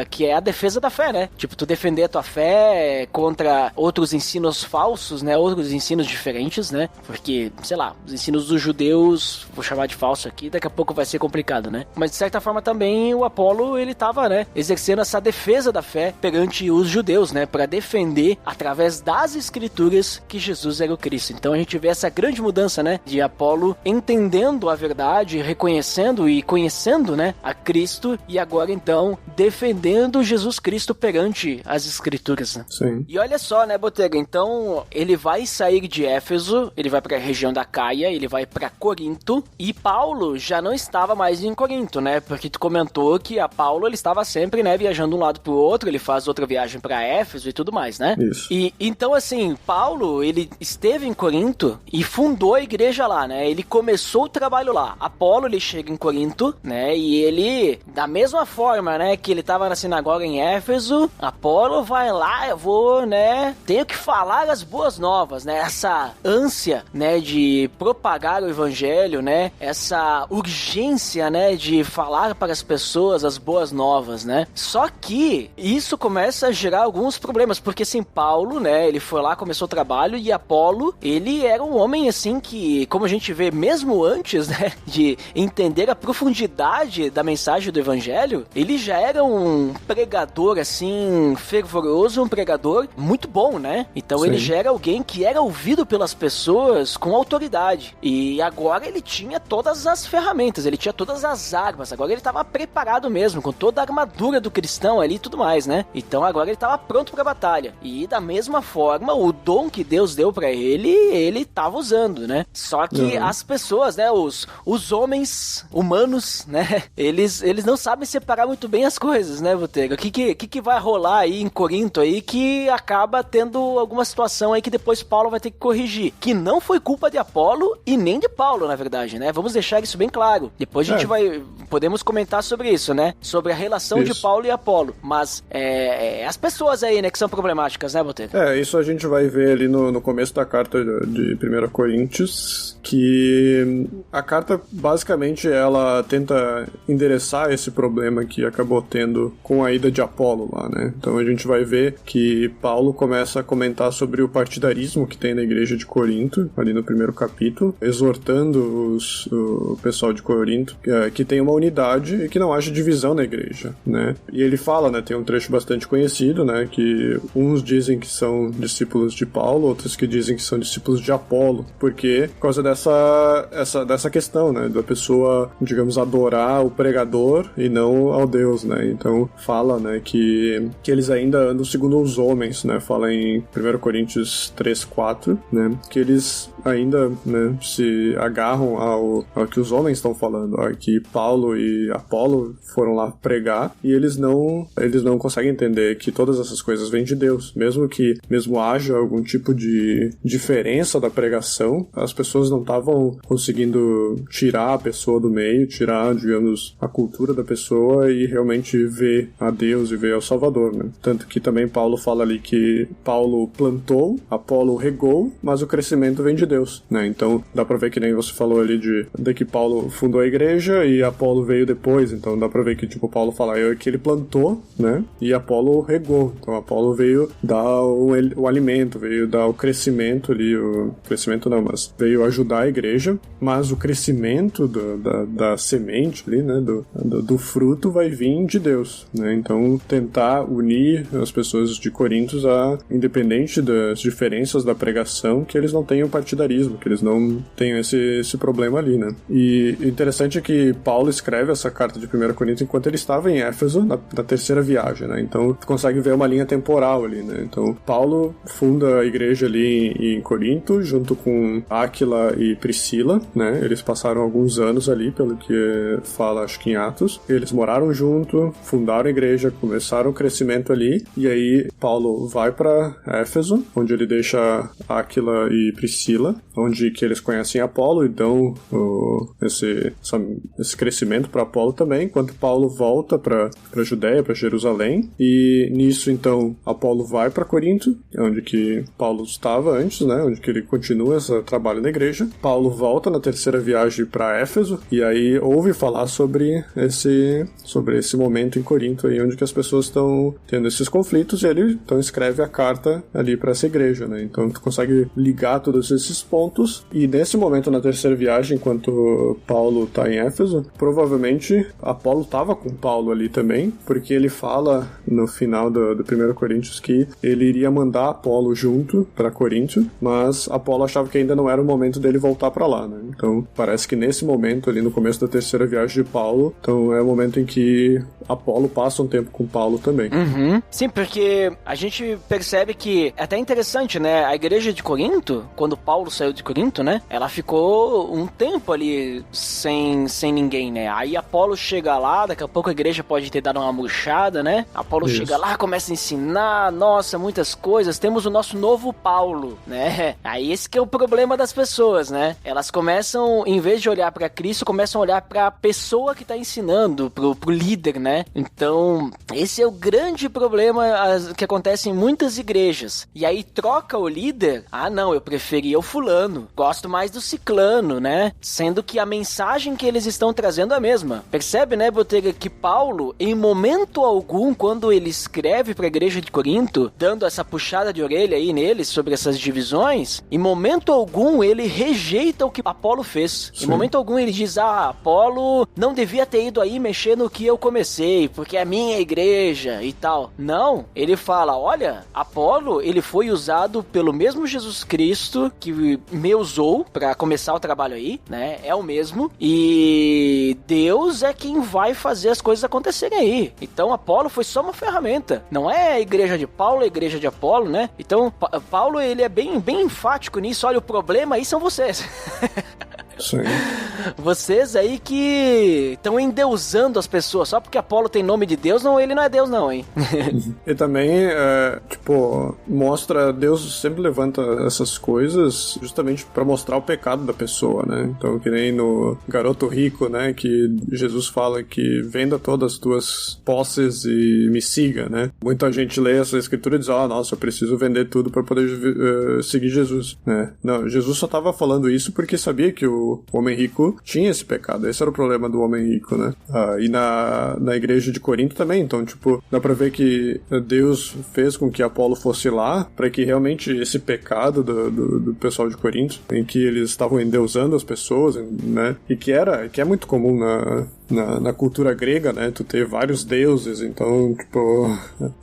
que é a defesa da fé, né, tipo, tu defender a tua fé contra outros ensinos falsos, né, outros ensinos diferentes, né, porque, sei lá, os ensinos dos judeus, vou chamar de falso aqui, daqui a pouco vai ser complicado, né, mas de certa forma também o Apolo, ele tava, né, exercendo essa defesa da fé perante os judeus, né, para defender através das escrituras que Jesus era o Cristo. Então a gente vê essa grande mudança, né, de Apolo entendendo a verdade, reconhecendo e conhecendo, né, a Cristo, e agora então defendendo Jesus Cristo perante as escrituras, né? Sim. E olha só, né, Botega, então ele vai sair de Éfeso, ele vai para a região da Caia, ele vai para Corinto, e Paulo já não estava mais em Corinto, né, porque tu comentou que a Paulo, ele estava sempre, né, viajando de um lado pro outro, ele faz outra viagem para Éfeso e tudo mais, né? Isso. E então, assim, Paulo, ele esteve em Corinto e fundou a igreja lá, né? Ele começou o trabalho lá. Apolo, ele chega em Corinto, né? E ele, da mesma forma, né, que ele tava na sinagoga em Éfeso, Apolo vai lá, eu vou, né, tenho que falar as boas novas, né? Essa ânsia, né, de propagar o evangelho, né? Essa urgência, né, de falar para as pessoas as boas novas, né? Só que isso começa a gerar alguns problemas, porque assim, Paulo, né, ele foi lá, começou o trabalho, e Apolo, ele era um homem assim que, como a gente vê mesmo antes, né, de entender a profundidade da mensagem do evangelho, ele já era um pregador assim, fervoroso, um pregador muito bom, né? Então Sim. ele já era alguém que era ouvido pelas pessoas com autoridade, e agora ele tinha todas as ferramentas, ele tinha todas as armas, agora ele estava preparado mesmo, com toda a armadura do cristão ali e tudo mais, né? Então agora ele estava pronto pra batalha, e da mesma forma, o dom que Deus deu pra ele tava usando, né? Só que as pessoas, né, os homens humanos, né, eles não sabem separar muito bem as coisas, né, Botega? O que vai rolar aí em Corinto aí que acaba tendo alguma situação aí que depois Paulo vai ter que corrigir, que não foi culpa de Apolo e nem de Paulo, na verdade, né? Vamos deixar isso bem claro. Depois a gente podemos comentar sobre isso, né? Sobre a relação de Paulo e Apolo, mas as pessoas aí, né, que são problemáticas, né, Botega? Isso a gente vai ver ali no começo da carta de 1 Coríntios, que a carta, basicamente, ela tenta endereçar esse problema que acabou tendo com a ida de Apolo lá, né? Então a gente vai ver que Paulo começa a comentar sobre o partidarismo que tem na igreja de Corinto, ali no primeiro capítulo, exortando o pessoal de Corinto que tem uma unidade e que não haja divisão na igreja, né? E ele fala, né, tem um trecho bastante conhecido, né, que uns dizem que são discípulos de Paulo, outros que dizem que são discípulos de Apolo, porque por causa dessa questão, né, da pessoa, digamos, adorar o pregador e não ao Deus, né? Então fala, né, que eles ainda andam segundo os homens, né? Fala em 1 Coríntios 3:4, né, que eles ainda, né, se agarram ao que os homens estão falando, que Paulo e Apolo foram lá pregar, e eles não conseguem entender que todas essas coisas vêm de Deus, mesmo haja algum tipo de diferença da pregação, as pessoas não estavam conseguindo tirar a pessoa do meio, tirar, digamos, a cultura da pessoa e realmente ver a Deus e ver ao Salvador, né? Tanto que também Paulo fala ali que Paulo plantou, Apolo regou, mas o crescimento vem de Deus, né? Então dá pra ver que nem você falou ali de que Paulo fundou a igreja e Apolo veio depois, então dá pra ver que tipo Paulo fala que ele plantou, né? E Apolo regou, então Apolo veio dar o alimento, veio dar o crescimento ali, mas veio ajudar a igreja, mas o crescimento da semente ali, né, do fruto vai vir de Deus, né? Então tentar unir as pessoas de Corinto independente das diferenças da pregação, que eles não tenham partidarismo, que eles não tenham esse problema ali, né? E interessante é que Paulo escreve essa carta de 1 Coríntios enquanto ele estava em Éfeso, na na terceira viagem, né? Então, tu consegue ver uma linha temporal ali, né? Então, Paulo funda a igreja ali em Corinto, junto com Áquila e Priscila, né? Eles passaram alguns anos ali, pelo que fala, acho que em Atos. Eles moraram junto, fundaram a igreja, começaram o crescimento ali, e aí Paulo vai para Éfeso, onde ele deixa Áquila e Priscila, onde que eles conhecem Apolo e dão esse crescimento para Apolo também, enquanto Paulo volta para Judéia, para Jerusalém, e nisso então Apolo vai para Corinto, onde que Paulo estava antes, né, onde que ele continua esse trabalho na igreja. Paulo volta na terceira viagem para Éfeso, e aí ouve falar sobre esse momento em Corinto, aí, onde que as pessoas estão tendo esses conflitos, e ele então escreve a carta ali para essa igreja, né? Então tu consegue ligar todos esses pontos, e nesse momento na terceira viagem, enquanto Paulo está em Éfeso, provavelmente Apolo estava com Paulo ali também, porque ele fala no final do 1 Coríntios que ele iria mandar Apolo junto para Corinto, mas Apolo achava que ainda não era o momento dele voltar para lá, né? Então parece que nesse momento ali no começo da terceira viagem de Paulo, então é o momento em que Apolo passa um tempo com Paulo também. Uhum. Sim, porque a gente percebe que é até interessante, né? A igreja de Corinto, quando Paulo saiu de Corinto, né? Ela ficou um tempo ali sem ninguém, né? Aí Apolo chega lá, daqui a pouco a igreja pode ter dado uma murchada, né? Apolo chega lá, começa a ensinar, nossa, muitas coisas. Temos o nosso novo Paulo, né? Aí esse que é o problema das pessoas, né? Elas começam, em vez de olhar pra Cristo, começam a olhar pra pessoa que tá ensinando, pro líder, né? Então, esse é o grande problema que acontece em muitas igrejas. E aí troca o líder, não, eu preferia o fulano, gosto mais do ciclano, né? Sendo que a mensagem que eles estão trazendo é a mesma. Percebe, né, Botega, que Paulo, em momento algum, quando ele escreve para a igreja de Corinto, dando essa puxada de orelha aí neles sobre essas divisões, em momento algum ele rejeita o que Apolo fez. Sim. Em momento algum ele diz, Apolo não devia ter ido aí mexer no que eu comecei, porque é a minha igreja e tal. Não, ele fala, olha, Apolo, ele foi usado pelo mesmo Jesus Cristo que me usou para começar o trabalho aí, né? É o mesmo. E Deus é quem vai fazer as coisas acontecerem aí. Então Apolo foi só uma ferramenta. Não é a igreja de Paulo, a igreja de Apolo, né? Então Paulo, ele é bem enfático nisso. Olha, o problema aí são vocês. Sim. Vocês aí que estão endeusando as pessoas. Só porque Apolo tem nome de Deus, não, ele não é Deus não, hein? E também, mostra, Deus sempre levanta essas coisas justamente pra mostrar o pecado da pessoa, né? Então, que nem no garoto rico, né? Que Jesus fala que venda todas as tuas posses e me siga, né? Muita gente lê essa escritura e diz, nossa, eu preciso vender tudo pra poder seguir Jesus, né? Não, Jesus só tava falando isso porque sabia que o homem rico tinha esse pecado. Esse era o problema do homem rico, né? E na igreja de Corinto também. Então, dá pra ver que Deus fez com que Apolo fosse lá pra que realmente esse pecado do pessoal de Corinto, em que eles estavam endeusando as pessoas, né? E que é muito comum na cultura grega, né? Tu ter vários deuses, então,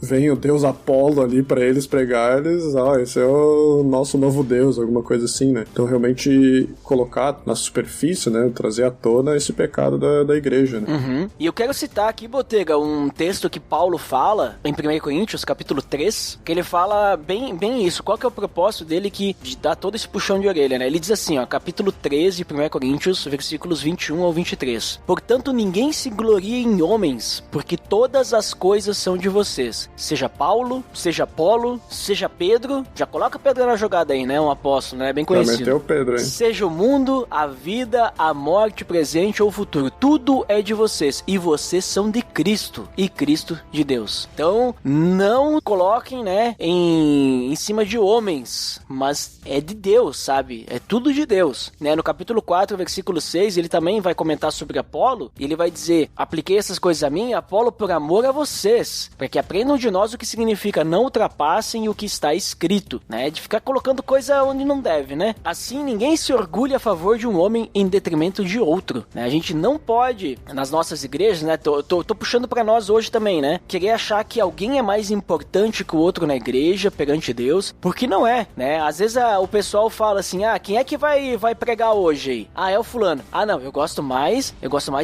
vem o deus Apolo ali pra eles pregar, esse é o nosso novo deus, alguma coisa assim, né? Então, realmente colocar na superfície, né? Trazer à tona esse pecado da igreja, né? Uhum. E eu quero citar aqui, Botega, um texto que Paulo fala em 1 Coríntios, capítulo 3, que ele fala bem isso. Qual que é o propósito dele de dar todo esse puxão de orelha, né? Ele diz assim, capítulo 13 de 1 Coríntios, versículos 21 ao 23. Portanto, ninguém se glorie em homens, porque todas as coisas são de vocês. Seja Paulo, seja Apolo, seja Pedro. Já coloca Pedro na jogada aí, né? Um apóstolo, né? Bem conhecido. Meteu o Pedro, hein? Seja o mundo, a vida, a morte, presente ou futuro. Tudo é de vocês. E vocês são de Cristo. E Cristo de Deus. Então, não coloquem, né? Em cima de homens. Mas é de Deus, sabe? É tudo de Deus. Né? No capítulo 4, versículo 6, ele também vai comentar sobre Apolo. Ele vai dizer, apliquei essas coisas a mim, Apolo, por amor a vocês, para que aprendam de nós o que significa não ultrapassem o que está escrito, né? De ficar colocando coisa onde não deve, né? Assim, ninguém se orgulha a favor de um homem em detrimento de outro, né? A gente não pode, nas nossas igrejas, né? Tô puxando para nós hoje também, né? Querer achar que alguém é mais importante que o outro na igreja, perante Deus, porque não é, né? Às vezes o pessoal fala assim, quem é que vai pregar hoje aí? É o fulano. Não, eu gosto mais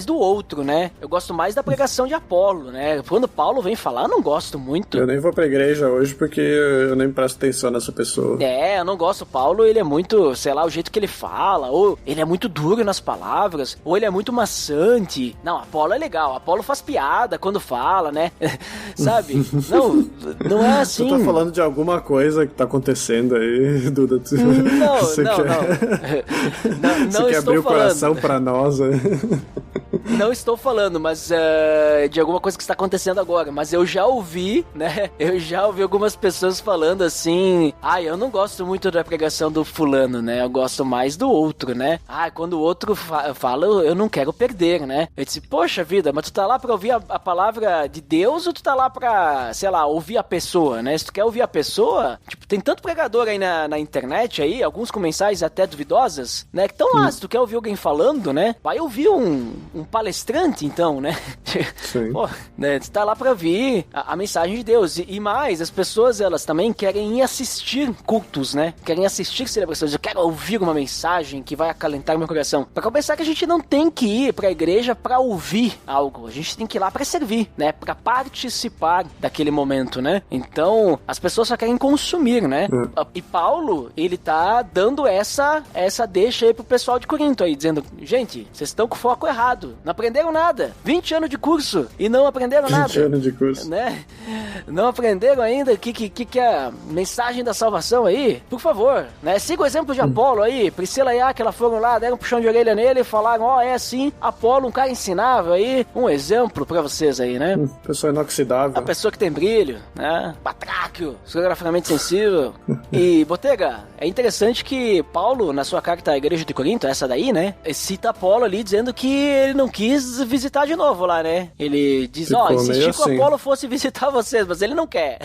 do outro. outro, né? Eu gosto mais da pregação de Apolo, né? Quando Paulo vem falar, eu não gosto muito. Eu nem vou pra igreja hoje porque eu nem presto atenção nessa pessoa. Eu não gosto. Paulo, ele é muito, sei lá, o jeito que ele fala, ou ele é muito duro nas palavras, ou ele é muito maçante. Não, Apolo é legal. Apolo faz piada quando fala, né? Sabe? Não é assim. Tu tá falando de alguma coisa que tá acontecendo aí, Duda? Você quer abrir o coração pra nós? Não estou falando, mas de alguma coisa que está acontecendo agora. Mas eu já ouvi, né? Eu já ouvi algumas pessoas falando assim: eu não gosto muito da pregação do fulano, né? Eu gosto mais do outro, né? Quando o outro fala, eu não quero perder, né? Eu disse, poxa vida, mas tu tá lá pra ouvir a palavra de Deus ou tu tá lá pra, sei lá, ouvir a pessoa, né? Se tu quer ouvir a pessoa, tipo, tem tanto pregador aí na internet aí, alguns com mensagens até duvidosas, né? Que estão lá, se tu quer ouvir alguém falando, né? Vai ouvir um palestrante, então, né? Sim. Pô, né? Tu tá lá pra ouvir a mensagem de Deus. E mais, as pessoas, elas também querem ir assistir cultos, né? Querem assistir celebrações. Eu quero ouvir uma mensagem que vai acalentar meu coração. Pra começar que a gente não tem que ir pra igreja pra ouvir algo. A gente tem que ir lá pra servir, né? Pra participar daquele momento, né? Então, as pessoas só querem consumir, né? E Paulo, ele tá dando essa deixa aí pro pessoal de Corinto aí, dizendo, gente, vocês estão com o foco errado. Não aprenderam nada. 20 anos de curso e não aprenderam nada. 20 anos de curso. Né? Não aprenderam ainda o que é a mensagem da salvação aí? Por favor, né? Siga o exemplo de Apolo aí. Priscila e Áquila foram lá, deram um puxão de orelha nele e falaram, é assim, Apolo, um cara ensinável aí, um exemplo pra vocês aí, né? Pessoa inoxidável. A pessoa que tem brilho, né? Batráquio, geograficamente sensível. E, Botega, é interessante que Paulo, na sua carta à igreja de Corinto, essa daí, né? Cita Apolo ali dizendo que ele não quis visitar de novo lá, né? Ele diz, insistiu que o Apolo fosse visitar vocês, mas ele não quer.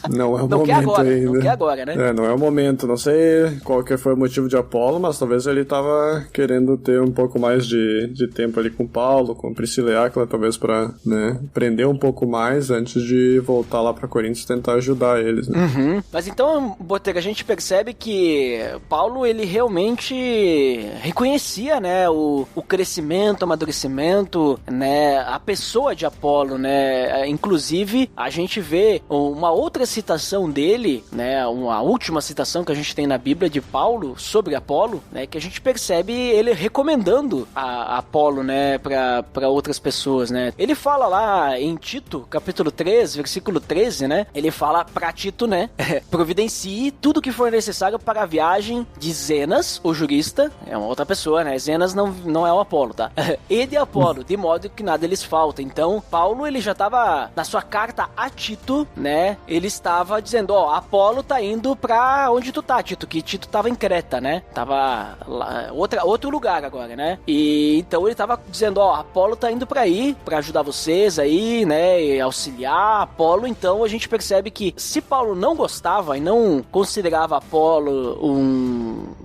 Não é o não momento quer agora, ainda. Não quer agora, né? Não é o momento. Não sei qual que foi o motivo de Apolo, mas talvez ele tava querendo ter um pouco mais de tempo ali com Paulo, com Priscila e Áquila, talvez pra, né, aprender um pouco mais antes de voltar lá pra Coríntios e tentar ajudar eles, né? Uhum. Mas então, Botega, a gente percebe que Paulo, ele realmente reconhecia, né, o crescimento, o amadurecimento, né, a pessoa de Apolo, né? Inclusive, a gente vê uma outra citação dele, né, uma última citação que a gente tem na Bíblia de Paulo sobre Apolo, né, que a gente percebe ele recomendando a Apolo, né, para outras pessoas, né? Ele fala lá em Tito, capítulo 3, versículo 13, né? Ele fala pra Tito, né, providencie tudo que for necessário para a viagem de Zenas, o jurista, é uma outra pessoa, né? Zenas não é o Apolo, tá? E de Apolo, de modo que nada lhes falta. Então, Paulo, ele já estava, na sua carta a Tito, né? Ele estava dizendo, Apolo tá indo pra onde tu tá, Tito, que Tito tava em Creta, né? Tava lá, outro lugar agora, né? E então ele tava dizendo, Apolo tá indo pra aí, pra ajudar vocês aí, né? E auxiliar Apolo. Então, a gente percebe que se Paulo não gostava e não considerava Apolo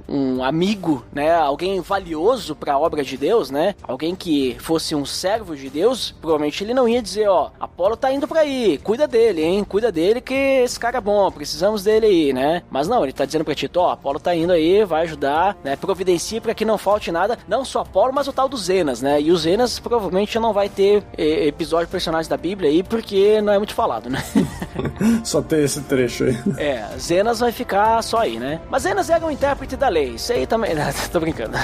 um amigo, né? Alguém valioso pra obra de Deus, né? Alguém que fosse um servo de Deus, provavelmente ele não ia dizer, Apolo tá indo pra aí, cuida dele, hein? Cuida dele que esse cara é bom, precisamos dele aí, né? Mas não, ele tá dizendo pra Tito, Apolo tá indo aí, vai ajudar, né? Providencie pra que não falte nada, não só Apolo, mas o tal do Zenas, né? E o Zenas provavelmente não vai ter episódio de personagens da Bíblia aí, porque não é muito falado, né? Só tem esse trecho aí. Zenas vai ficar só aí, né? Mas Zenas era um intérprete da lei, isso aí também... Tô brincando.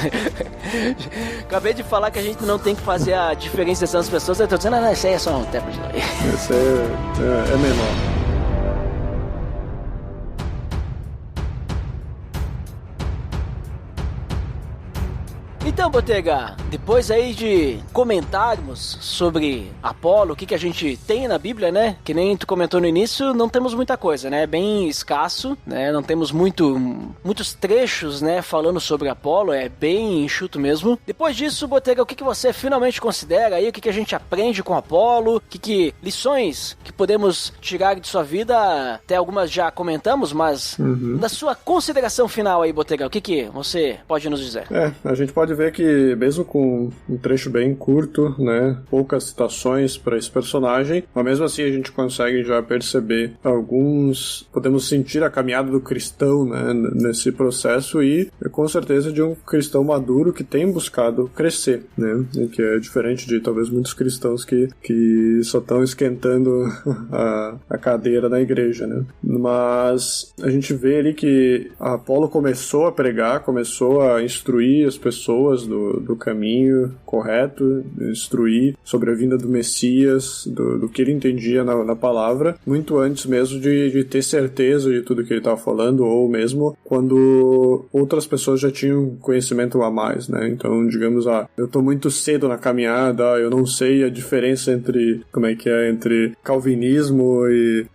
Acabei de falar que a gente não tem que fazer a diferenciação das pessoas, eu tô dizendo, isso aí é só um intérprete da lei. Esse é menor. Então, Botega, depois aí de comentarmos sobre Apolo, o que a gente tem na Bíblia, né? Que nem tu comentou no início, não temos muita coisa, né? Bem escasso, né? Não temos muitos trechos, né? Falando sobre Apolo, é bem enxuto mesmo. Depois disso, Botega, o que você finalmente considera aí? O que a gente aprende com Apolo? Que lições que podemos tirar de sua vida? Até algumas já comentamos, mas da sua consideração final aí, Botega, o que você pode nos dizer? A gente pode ver que mesmo com um trecho bem curto, né? Poucas citações para esse personagem, mas mesmo assim a gente consegue já perceber podemos sentir a caminhada do cristão, né? Nesse processo e com certeza de um cristão maduro que tem buscado crescer, né? E que é diferente de talvez muitos cristãos que só estão esquentando a cadeira na igreja, né? Mas a gente vê ali que Apolo começou a pregar, começou a instruir as pessoas do caminho correto, instruir sobre a vinda do Messias, do que ele entendia na palavra, muito antes mesmo de ter certeza de tudo que ele estava falando, ou mesmo quando outras pessoas já tinham conhecimento a mais, né? Então, digamos, eu estou muito cedo na caminhada, eu não sei a diferença entre calvinismo e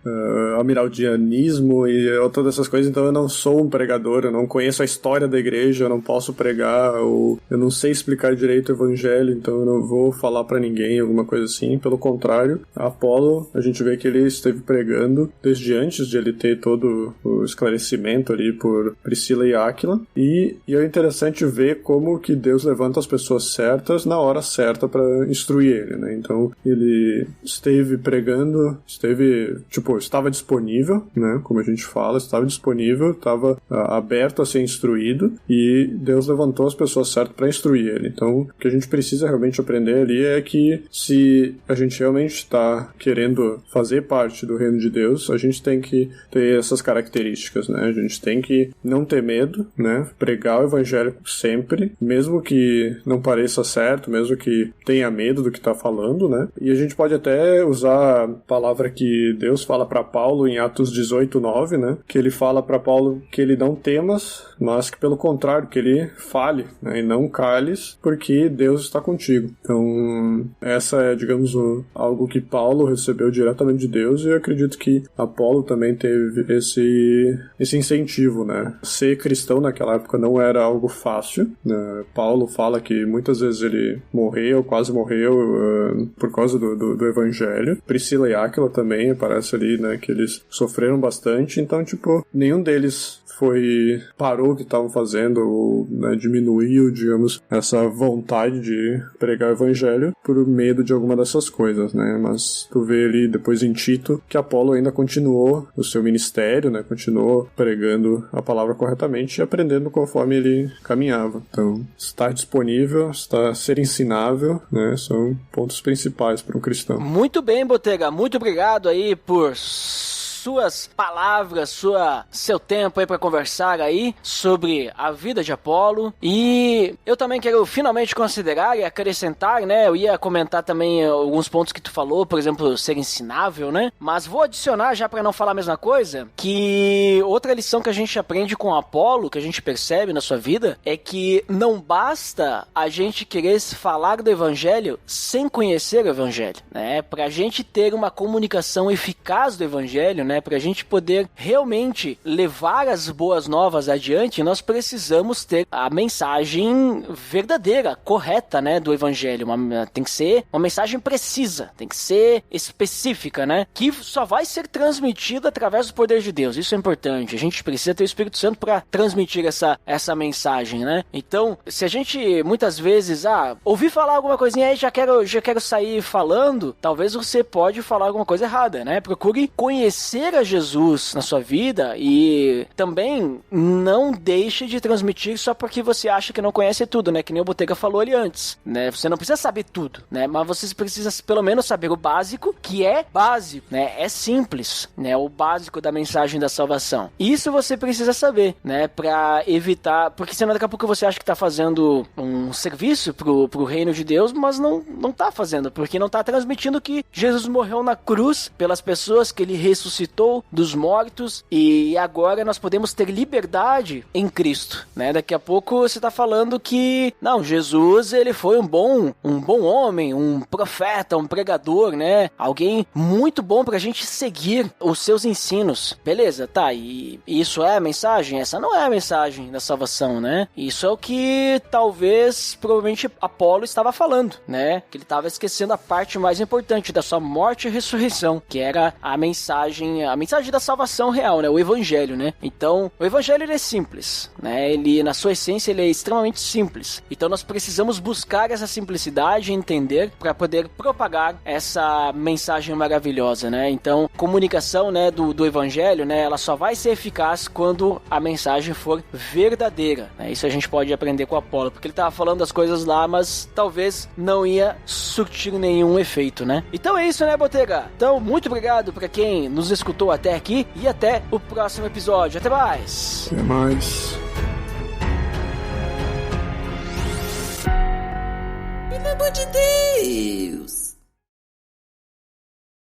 amiraldianismo e todas essas coisas, então eu não sou um pregador, eu não conheço a história da igreja, eu não posso pregar, ou eu não sei explicar direito o evangelho, então eu não vou falar pra ninguém, alguma coisa assim. Pelo contrário, Apolo, a gente vê que ele esteve pregando desde antes de ele ter todo o esclarecimento ali por Priscila e Áquila, e é interessante ver como que Deus levanta as pessoas certas na hora certa para instruir ele, né? Então ele esteve pregando, estava disponível, né? Como a gente fala, estava disponível, estava aberto a ser instruído, e Deus levantou as pessoas certas para instruir ele. Então, o que a gente precisa realmente aprender ali é que se a gente realmente está querendo fazer parte do reino de Deus, a gente tem que ter essas características, né? A gente tem que não ter medo, né? Pregar o evangelho sempre, mesmo que não pareça certo, mesmo que tenha medo do que está falando, né? E a gente pode até usar a palavra que Deus fala para Paulo em Atos 18:9, né? Que ele fala para Paulo que ele não temas, mas que pelo contrário, que ele fale, né? E não cales, porque Deus está contigo. Então, essa é, digamos, algo que Paulo recebeu diretamente de Deus, e eu acredito que Apolo também teve esse incentivo, né? Ser cristão naquela época não era algo fácil, né? Paulo fala que muitas vezes ele quase morreu por causa do evangelho. Priscila e Áquila também aparece ali, né? Que eles sofreram bastante, então, nenhum deles parou o que estavam fazendo, ou, né, diminuiu, digamos, essa vontade de pregar o evangelho por medo de alguma dessas coisas, né? Mas tu vê ali depois em Tito que Apolo ainda continuou o seu ministério, né? Continuou pregando a palavra corretamente e aprendendo conforme ele caminhava. Então, estar disponível, ser ensinável, né? São pontos principais para um cristão. Muito bem, Botega. Muito obrigado aí por suas palavras, seu tempo aí para conversar aí sobre a vida de Apolo. E eu também quero finalmente considerar e acrescentar, né? Eu ia comentar também alguns pontos que tu falou, por exemplo, ser ensinável, né? Mas vou adicionar, já para não falar a mesma coisa, que outra lição que a gente aprende com Apolo, que a gente percebe na sua vida, é que não basta a gente querer falar do evangelho sem conhecer o evangelho, né? Pra gente ter uma comunicação eficaz do evangelho, né? Pra gente poder realmente levar as boas novas adiante, nós precisamos ter a mensagem verdadeira, correta, né, do evangelho. Tem que ser uma mensagem precisa, tem que ser específica, né, que só vai ser transmitida através do poder de Deus. Isso é importante. A gente precisa ter o Espírito Santo para transmitir essa mensagem, né? Então, se a gente muitas vezes ouvir falar alguma coisinha aí, já quero sair falando, talvez você pode falar alguma coisa errada, né? Procure conhecer a Jesus na sua vida e também não deixe de transmitir só porque você acha que não conhece tudo, né? Que nem o Botega falou ali antes, né? Você não precisa saber tudo, né? Mas você precisa pelo menos saber o básico, que é básico, né? É simples, né? O básico da mensagem da salvação. Isso você precisa saber, né? Pra evitar, porque senão daqui a pouco você acha que tá fazendo um serviço pro reino de Deus, mas não tá fazendo, porque não tá transmitindo que Jesus morreu na cruz pelas pessoas, que ele ressuscitou dos mortos e agora nós podemos ter liberdade em Cristo, né? Daqui a pouco você tá falando que não, Jesus, ele foi um bom homem, um profeta, um pregador, né? Alguém muito bom pra gente seguir os seus ensinos. Beleza, tá, e isso é a mensagem? Essa não é a mensagem da salvação, né? Isso é o que talvez, provavelmente, Apolo estava falando, né? Que ele estava esquecendo a parte mais importante da sua morte e ressurreição, que era a mensagem a mensagem da salvação real, né? O evangelho, né? Então, o evangelho ele é simples, né? Ele, na sua essência, ele é extremamente simples. Então, nós precisamos buscar essa simplicidade e entender para poder propagar essa mensagem maravilhosa, né? Então, comunicação, né, do evangelho, né, ela só vai ser eficaz quando a mensagem for verdadeira, né? Isso a gente pode aprender com Apolo, porque ele tava falando das coisas lá, mas talvez não ia surtir nenhum efeito, né? Então é isso, né, Botega? Então, muito obrigado para quem nos escutou até aqui e até o próximo episódio. Até mais! Até mais! Pelo amor de Deus!